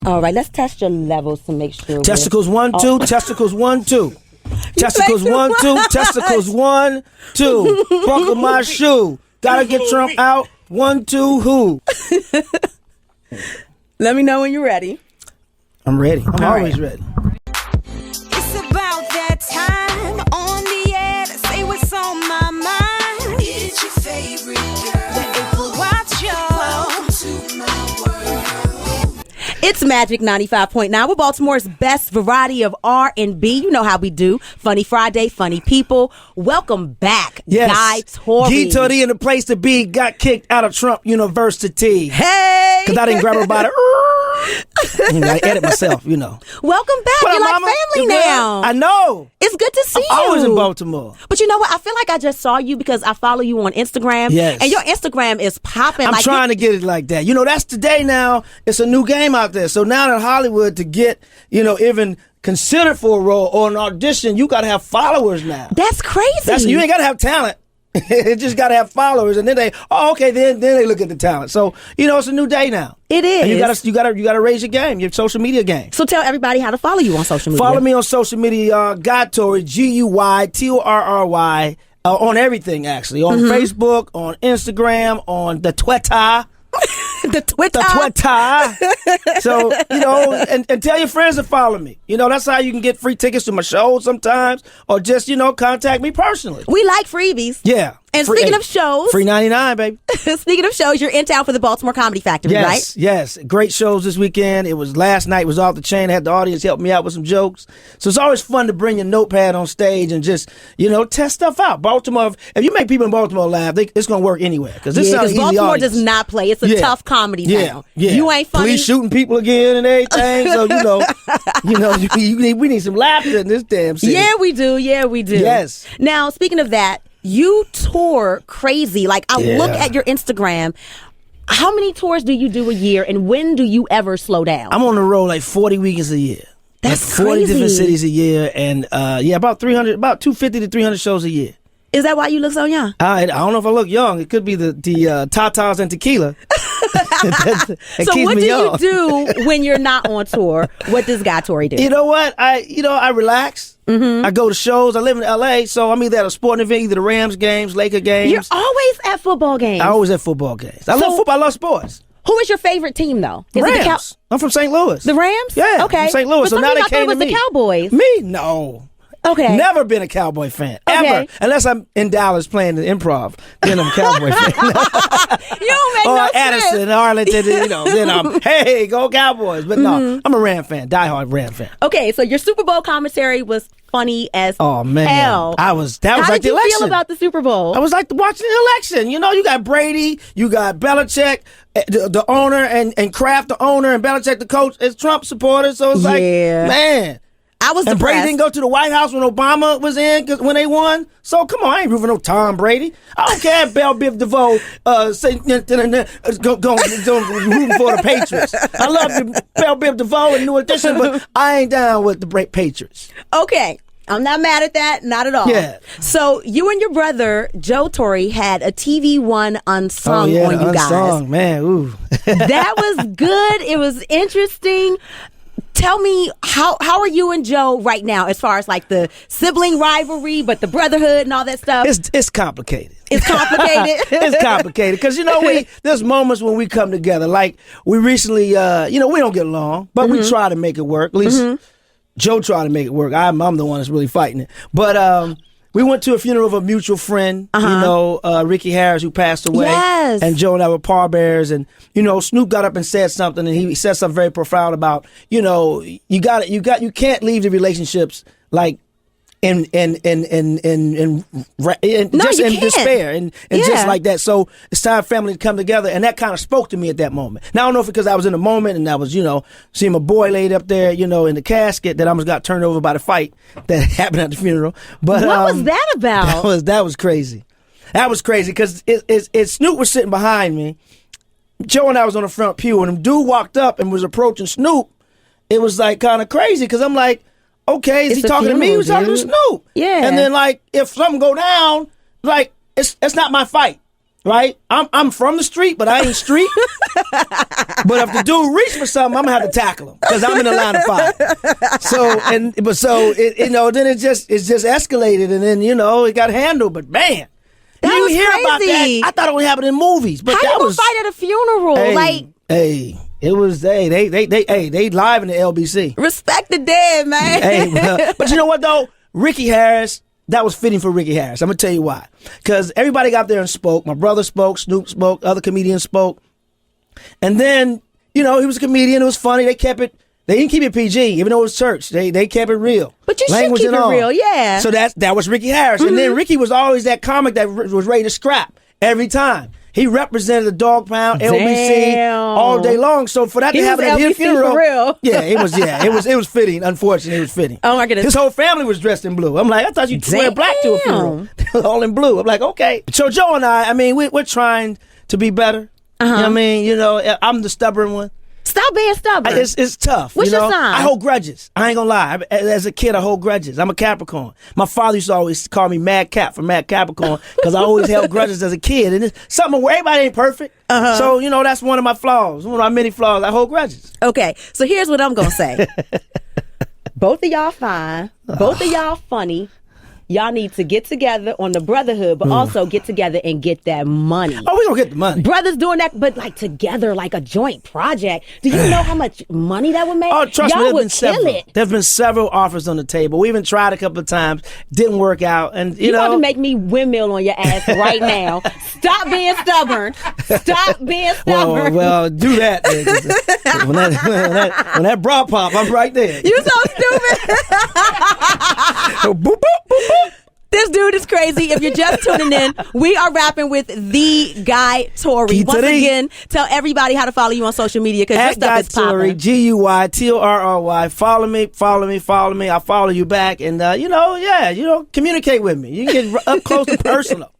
All right, let's test your levels to make sure. Testicles 1, 2. Testicles 1, 2. Testicles 1, 2. Testicles 1, 2. Buckle my shoe. Gotta get Trump out. 1, 2. Who? Let me know when you're ready. I'm ready. I'm always ready. It's about that time on the air to say what's on my mind. It's your favorite girl, the April Watch Show. Welcome to my world. It's Magic 95.9 with Baltimore's best variety of R&B. You know how we do. Funny Friday, funny people. Welcome back, Guy Torry. Guy Torry in the place to be. Got kicked out of Trump University. Hey! Because I didn't grab her by the... I edit myself, you know. Welcome back. What You're up, like mama? family now. I know. It's good to see you. I was in Baltimore. But you know what? I feel like I just saw you because I follow you on Instagram. Yes. And your Instagram is popping. I'm trying to get it like that. You know, that's today now. It's a new game out there. So now in Hollywood, to get, even considered for a role or an audition, you got to have followers now. That's crazy. You ain't got to have talent. It just got to have followers, and then then they look at the talent. So it's a new day now. It is. And you gotta raise your game, your social media game. So tell everybody how to follow you on social media. Follow me on social media, Guy Torry, GUYTORRY, on everything actually, on Facebook, on Instagram, on the Twitter. The Twitter. So, and tell your friends to follow me. That's how you can get free tickets to my shows sometimes, or just, contact me personally. We like freebies. Yeah. And speaking of shows. Free 99, baby. Speaking of shows, you're in town for the Baltimore Comedy Factory, right? Yes. Great shows this weekend. It was last night, was off the chain. I had the audience help me out with some jokes. So it's always fun to bring your notepad on stage and just, test stuff out. Baltimore, if you make people in Baltimore laugh, it's going to work anywhere. Because this sounds easy. Baltimore audience. does not play. It's a tough comedy town. Yeah. You ain't funny. Police shooting people again and everything. So, we need some laughter in this damn city. Yeah, we do. Yes. Now, speaking of that, you tour crazy. Like, I look at your Instagram. How many tours do you do a year, and when do you ever slow down? I'm on the road like 40 weekends a year. That's like 40 crazy. different cities a year, and about 250 to 300 shows a year. Is that why you look so young? I don't know if I look young. It could be the tatas and tequila. So what do you do when you're not on tour? What does Guy Torry do? You know what? I relax. I go to shows. I live in LA, so I'm either at a sporting event, either the Rams games, Laker games. You're always at football games. I'm always at football games. I love football. I love sports. Who is your favorite team, though? The Rams. I'm from St. Louis. The Rams? Yeah, okay. I'm from St. Louis. But so now they came to me. It was the Cowboys. Me? No. Okay. Never been a Cowboy fan. Okay. Ever. Unless I'm in Dallas playing the Improv. Then I'm a Cowboy fan. You don't make or no Addison, sense. Arlington, then I'm, hey, go Cowboys. But no, I'm a Ram fan. Diehard Ram fan. Okay, so your Super Bowl commentary was funny as hell. That was How like did the you election. feel about the Super Bowl? I was like watching the election. You got Brady, you got Belichick, the owner, and Kraft, the owner, and Belichick, the coach, is Trump supporters. So it's like, man. I was and depressed. Brady didn't go to the White House when Obama was in when they won. So come on, I ain't rooting for no Tom Brady. I don't care if Bell Biv DeVoe say rooting for the Patriots. I love Bell Biv DeVoe and New Edition, but I ain't down with the Patriots. Okay. I'm not mad at that. Not at all. Yeah. So you and your brother, Joe Torry, had a TV One Unsung on you Unsung, guys. Man, ooh. That was good. It was interesting. Tell me, how are you and Joe right now as far as like the sibling rivalry, but the brotherhood and all that stuff? It's complicated. It's complicated? It's complicated because, there's moments when we come together. Like we recently, we don't get along, but we try to make it work. At least Joe tried to make it work. I'm the one that's really fighting it. But we went to a funeral of a mutual friend, Ricky Harris, who passed away. Yes. And Joe and I were pallbearers. And, Snoop got up and said something, and he said something very profound about, you can't leave the relationships like in despair and just like that. So it's time for family to come together, and that kind of spoke to me at that moment. Now I don't know if because I was in the moment and I was seeing my boy laid up there in the casket that I almost got turned over by the fight that happened at the funeral. But what was that about? That was crazy. That was crazy because Snoop was sitting behind me. Joe and I was on the front pew, and the dude walked up and was approaching Snoop. It was like kind of crazy because I'm like, okay, is he talking to me? He was talking to Snoop. Yeah. And then if something go down, it's not my fight. right? I'm from the street, but I ain't street. But if the dude reach for something, I'm gonna have to tackle him because I'm in the line of fire. Then it just escalated, and then it got handled. But man, That you was hear about that? crazy. I thought it only happened in movies, but How that you gonna was fight at a funeral? it was they live in the LBC. Respect the dead, man. But you know what though, Ricky Harris. That was fitting for Ricky Harris. I'm going to tell you why. Because everybody got there and spoke. My brother spoke, Snoop spoke, other comedians spoke. And then, he was a comedian. It was funny. They didn't keep it PG, even though it was church. They kept it real. But you Language should keep and it all. real, yeah. So that was Ricky Harris. And then Ricky was always that comic that was ready to scrap every time. He represented the Dog Pound, LBC, all day long. So for that to happen at his funeral, for real. it was fitting. Unfortunately, it was fitting. Oh my goodness. His whole family was dressed in blue. I'm like, I thought you'd wear black to a funeral. They were all in blue. I'm like, okay. So Joe and I mean, we're trying to be better. You know what I mean? I'm the stubborn one. Stop being stubborn. It's tough. What's your sign? I hold grudges. I ain't gonna lie. As a kid, I hold grudges. I'm a Capricorn. My father used to always call me Mad Cap for Mad Capricorn because I always held grudges as a kid. And it's something where everybody ain't perfect. So, that's one of my flaws. One of my many flaws. I hold grudges. Okay, so here's what I'm gonna say. Both of y'all fine. Both of y'all funny. Y'all need to get together on the brotherhood, but also get together and get that money. Oh, we gonna get the money. Brothers doing that, but like together, like a joint project. Do you know how much money that would make? Oh, trust y'all me, would kill it. There's been several offers on the table. We even tried a couple of times, didn't work out, and You about to make me windmill on your ass right now. Stop being stubborn. Stop being stubborn. Well, do that. Then. when that bra pop, I'm right there. You so stupid. Boop, boop, boop, boop. This dude is crazy. If you're just tuning in, we are rapping with the Guy Torry. Once again, tell everybody how to follow you on social media because your stuff is popping. Guy Torry. Follow me. I follow you back, and communicate with me. You can get up close and personal.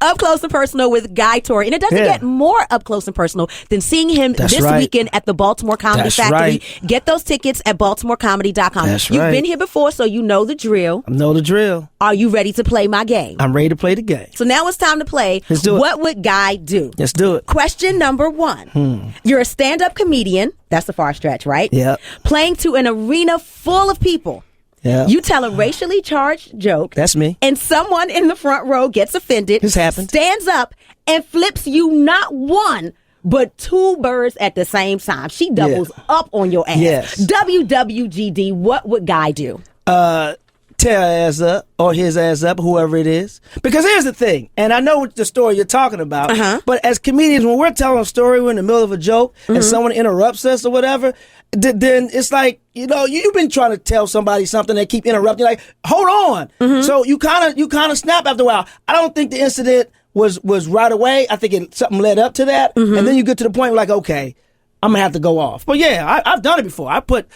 Up close and personal with Guy Torry. And it doesn't get more up close and personal than seeing him this weekend at the Baltimore Comedy Factory. Right. Get those tickets at baltimorecomedy.com. That's You've right. been here before, so you know the drill. I know the drill. Are you ready to play my game? I'm ready to play the game. So now it's time to play Let's do it. What Would Guy Do? Let's do it. Question number 1. You're a stand-up comedian. That's the far stretch, right? Yep. Playing to an arena full of people. Yeah. You tell a racially charged joke. That's me. And someone in the front row gets offended. This happened. Stands up and flips you not one, but 2 birds at the same time. She doubles up on your ass. Yes. WWGD, what would Guy do? Tear her ass up or his ass up, whoever it is. Because here's the thing, and I know what the story you're talking about, but as comedians, when we're telling a story, we're in the middle of a joke, and someone interrupts us or whatever, then it's like, you've been trying to tell somebody something, they keep interrupting, like, hold on. So you kind of snap after a while. I don't think the incident was right away. I think something led up to that, and then you get to the point where like, okay, I'm gonna have to go off. But yeah, I've done it before. I put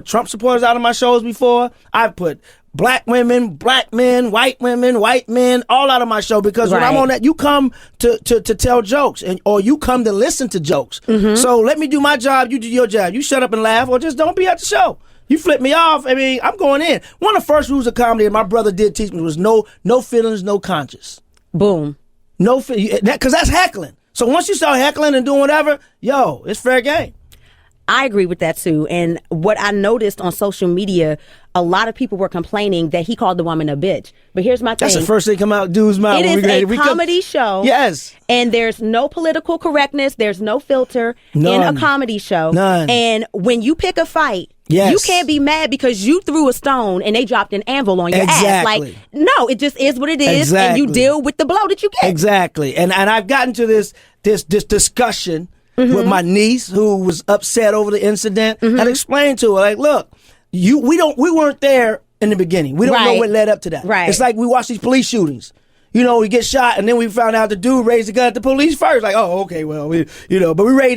Trump supporters out of my shows before. I've put black women, black men, white women, white men, all out of my show because when I'm on that, you come to tell jokes or you come to listen to jokes. So let me do my job, you do your job. You shut up and laugh or just don't be at the show. You flip me off, I mean, I'm going in. One of the first rules of comedy that my brother did teach me was no feelings, no conscience. Boom. Because that's heckling. So once you start heckling and doing whatever, it's fair game. I agree with that too. And what I noticed on social media, a lot of people were complaining that he called the woman a bitch. But here's my thing. That's the first thing come out dude's mouth. It is a comedy show. Yes. And there's no political correctness. There's no filter in a comedy show. None. And when you pick a fight, you can't be mad because you threw a stone and they dropped an anvil on your ass. Like, no, it just is what it is. And you deal with the blow that you get. Exactly. And I've gotten to this discussion with my niece who was upset over the incident. I explained to her, like, look, we weren't there in the beginning. We don't know what led up to that. Right. It's like we watch these police shootings. We get shot, and then we found out the dude raised the gun at the police first. Like, oh, okay, well, but we ready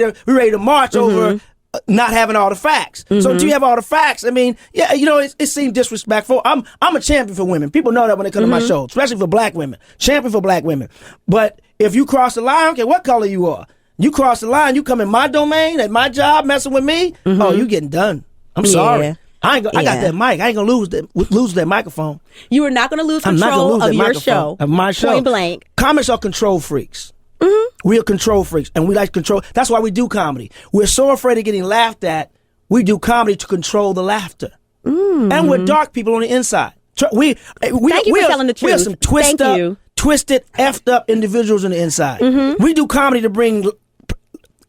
to march over not having all the facts. So until you have all the facts, I mean, it seemed disrespectful. I'm a champion for women. People know that when they come to my show, especially for black women. Champion for black women. But if you cross the line, I don't care what color you are. You cross the line, you come in my domain, at my job, messing with me, you getting done. I'm sorry. I got that mic. I ain't gonna lose that microphone. You are not gonna lose control of your show. Of my show. Point blank. Comics are control freaks. We are control freaks, and we like control. That's why we do comedy. We're so afraid of getting laughed at. We do comedy to control the laughter. And we're dark people on the inside. Thank you for telling the truth. We are some twisted, effed up individuals on the inside. We do comedy to bring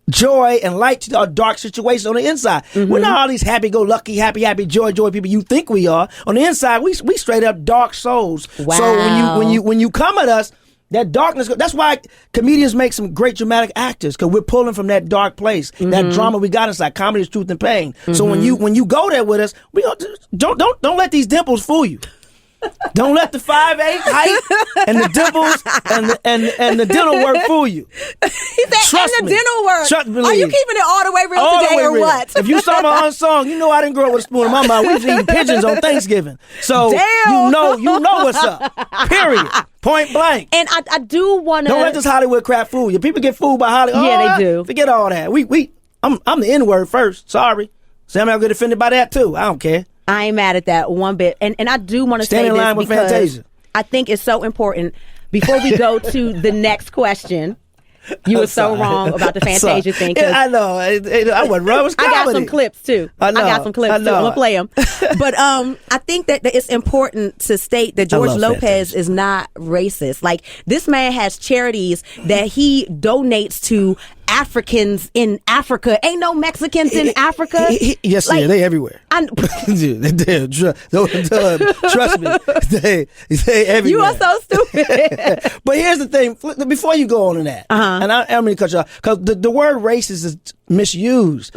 joy and light to our dark situations on the inside. We're not all these happy-go-lucky, happy, joy people you think we are. On the inside, we straight up dark souls. Wow. So when you come at us, that darkness, that's why comedians make some great dramatic actors, because we're pulling from that dark place, that drama we got inside. Comedy is truth and pain. So when you go there with us, we don't let these dimples fool you. Don't let the 5'8" height and the dimples and the dental work fool you. He said, Trust and the me. dental work. Trust me. Are you keeping it all the way real All the today way or real. what? If you saw my unsung, you know I didn't grow up with a spoon in my mouth. We was eating pigeons on Thanksgiving. So Damn. you know what's up. Period. Point blank. And I do want to. Don't let this Hollywood crap fool you. People get fooled by Hollywood. Yeah, they do. Forget all that. I'm the N-word first. Sorry. Sam, I'll get offended by that too. I don't care. I ain't mad at that one bit. And I do want to say Stand in this line with because Fantasia. I think it's so important. Before we go to the next question, you were so wrong about the Fantasia thing. Yeah, I know. I wasn't wrong. I got some clips too. I got some clips too. I'm gonna play them. But I think that it's important to state that George Lopez Fantasia. is not racist. Like, this man has charities that he donates to Africans in Africa. Ain't no Mexicans in Africa. Yes, like, yeah, they everywhere. Dude, trust me, they everywhere. You are so stupid. But here's the thing: before you go on to that, and I'm going to cut you off, because the word racist is misused.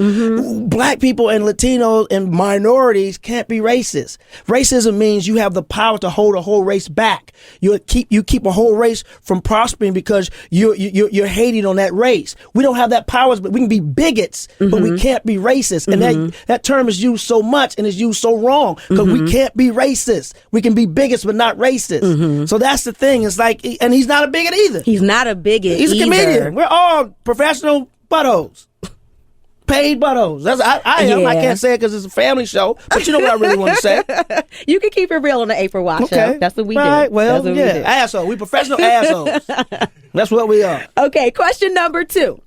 Black people and Latinos and minorities can't be racist. Racism means you have the power to hold a whole race back. You keep a whole race from prospering because you're hating on that race. We don't have that power, but we can be bigots, but we can't be racist. And that term is used so much and is used so wrong, because we can't be racist. We can be bigots, but not racist. So that's the thing. It's like, and he's not a bigot either. He's not a bigot. He's a comedian. We're all professional buttholes. Paid buttholes. I am. I can't say it because it's a family show, but you know what I really want to say. You can keep it real on the April Watch show. That's what we do. Right, well, That's what yeah. we do. Asshole. We professional assholes. That's what we are. Okay, question number 2.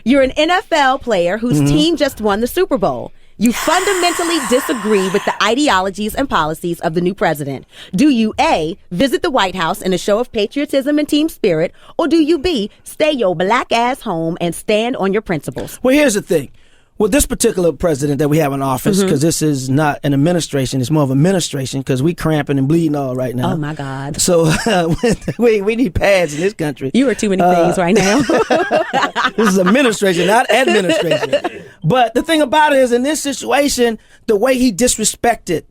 You're an NFL player whose team just won the Super Bowl. You fundamentally disagree with the ideologies and policies of the new president. Do you A, visit the White House in a show of patriotism and team spirit, or do you B, stay your black ass home and stand on your principles? Well, here's the thing. With this particular president that we have in office, because this is not an administration, it's more of administration, because we cramping and bleeding all right now. Oh, my God. So we need pads in this country. You are too many things right now. This is administration, not administration. But the thing about it is, in this situation, the way he disrespected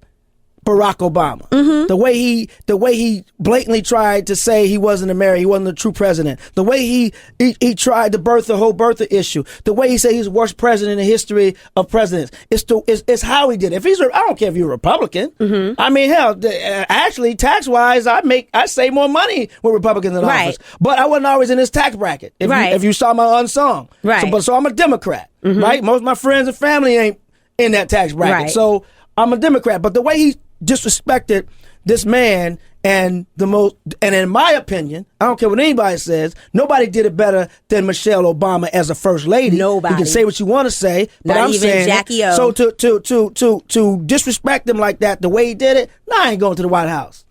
Barack Obama, the way he blatantly tried to say he wasn't he wasn't the true president, the way he tried to birth the whole birther issue, the way he said he's the worst president in the history of presidents, it's how he did it. I don't care if you're a Republican. I mean, hell, actually, tax wise, I save more money with Republicans in office, but I wasn't always in this tax bracket. If you saw my unsung, so I'm a Democrat, right? Most of my friends and family ain't in that tax bracket, so I'm a Democrat. But the way he disrespected this man, and in my opinion, I don't care what anybody says, nobody did it better than Michelle Obama as a first lady. Nobody. You can say what you want to say, but Not I'm even saying Jackie O. So to disrespect him like that, the way he did it, I ain't going to the White House.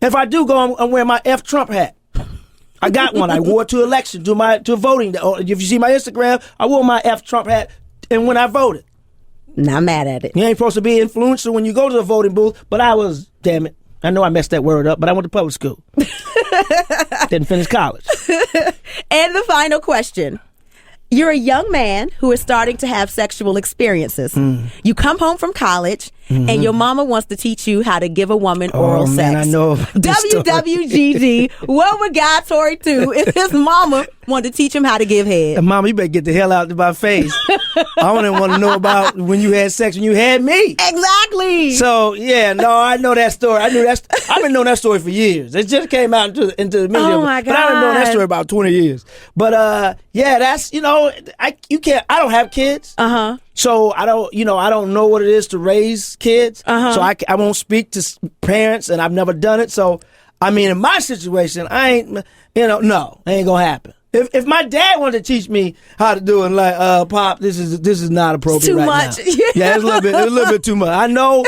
If I do go, I'm wearing my F Trump hat. I got one. I wore it to election, to voting. If you see my Instagram, I wore my F Trump hat, and when I voted. Not mad at it. You ain't supposed to be influential when you go to the voting booth, but I was, damn it. I know I messed that word up, but I went to public school. Didn't finish college. And the final question. You're a young man who is starting to have sexual experiences. You come home from college, and your mama wants to teach you how to give a woman oral sex. Man, I know. WWGG, what would Joe Torry do if his mama wanted to teach him how to give head? Mama, you better get the hell out of my face. I don't even want to know about when you had sex when you had me. Exactly. So, yeah, no, I know that story. I've been knowing that story for years. It just came out into the media. Oh, my God. But I've been knowing that story about 20 years. But, yeah, that's, I don't have kids. So I don't know what it is to raise kids. So I won't speak to parents, and I've never done it. So, I mean, in my situation, I ain't, no, it ain't gonna happen. If my dad wanted to teach me how to do it, like, Pop, this is not appropriate. Too right much. now. Yeah, it's a little bit too much. I know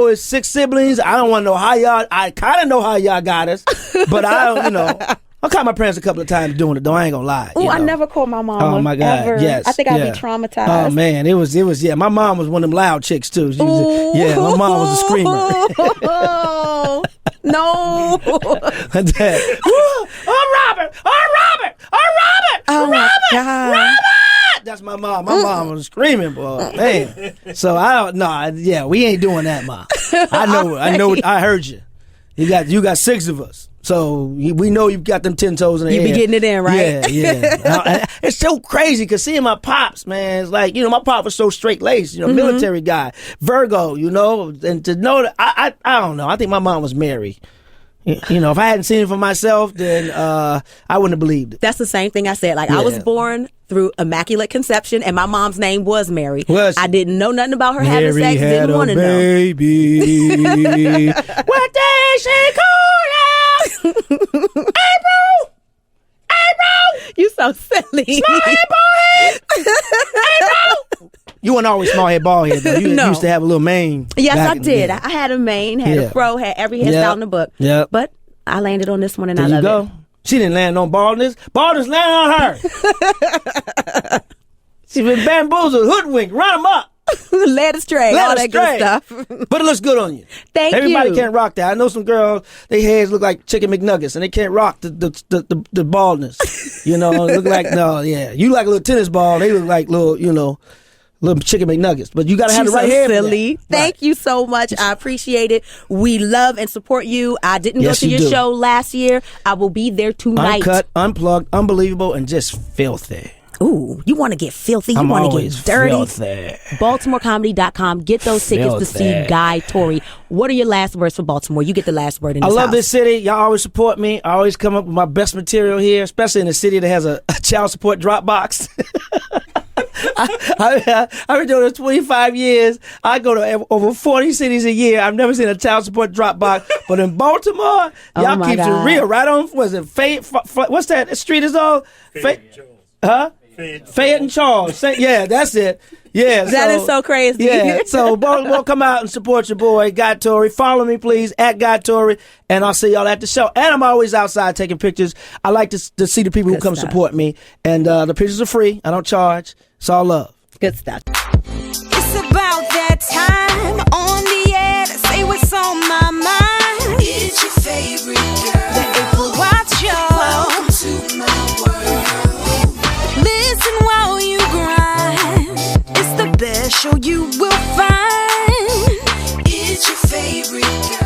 it's 6 siblings. I don't want to know how y'all. I kind of know how y'all got us, but I don't. I caught my parents a couple of times doing it, though. I ain't gonna lie. Oh, I never called my mom. Oh my God! Ever. Yes, I think I'd yeah. be traumatized. Oh man, it was. Yeah, my mom was one of them loud chicks too. She was, yeah, my mom was a screamer. No. Dad, oh Robert! Oh my God. Robert! That's my mom. My mom was screaming, boy. Man. So I don't know. Yeah, we ain't doing that, Mom. I know. I heard you. You got 6 of us. So we know you've got them 10 toes in the air. You be getting it in, right? Yeah. It's so crazy because seeing my pops, man, it's like, my pop was so straight laced, military guy, Virgo, and to know that I don't know. I think my mom was Mary. If I hadn't seen it for myself, then I wouldn't have believed it. That's the same thing I said. Like, I was born through immaculate conception, and my mom's name was Mary. I didn't know nothing about her having sex. Didn't want to know. Baby. What day she call out? April. You so silly. Small head, bald head. April. You weren't always small head, bald head, though. You used to have a little mane. Yes, I did. I had a mane, had a fro, had every hairstyle in the book. Yeah. But I landed on this one, and there I love it. She didn't land on baldness. Baldness landed on her. She's been bamboozled, hoodwinked, run them up. Led astray, all that good stuff. But it looks good on you. Everybody can't rock that. I know some girls, their heads look like chicken McNuggets, and they can't rock the baldness. Look like, you like a little tennis ball. They look like little chicken McNuggets. But you got to have the right hair. Silly. Thank you so much. I appreciate it. We love and support you. I didn't go to your show last year. I will be there tonight. Uncut, unplugged, unbelievable, and just filthy. Ooh, you want to get filthy. You want to get dirty. Filthy. BaltimoreComedy.com. Get those tickets to see Guy Torry. What are your last words for Baltimore? You get the last word in this I love house. this city. Y'all always support me. I always come up with my best material here, especially in a city that has a child support drop box. I've been doing this 25 years. I go to over 40 cities a year. I've never seen a child support drop box. But in Baltimore, y'all keep it real. Right on, what's it? What's that street is on? Fayette and Charles. Yeah, that's it. Yeah, that is so crazy. Yeah, so Baltimore, come out and support your boy, Guy Torry. Follow me, please, at Guy Torry, and I'll see y'all at the show. And I'm always outside taking pictures. I like to see the people who come support me. And the pictures are free. I don't charge. It's all love. Good stuff. It's about that time on the air to say what's on my mind. It's your favorite girl, the April Watch Show. Welcome to my world. Listen while you grind. It's the best show you will find. It's your favorite girl.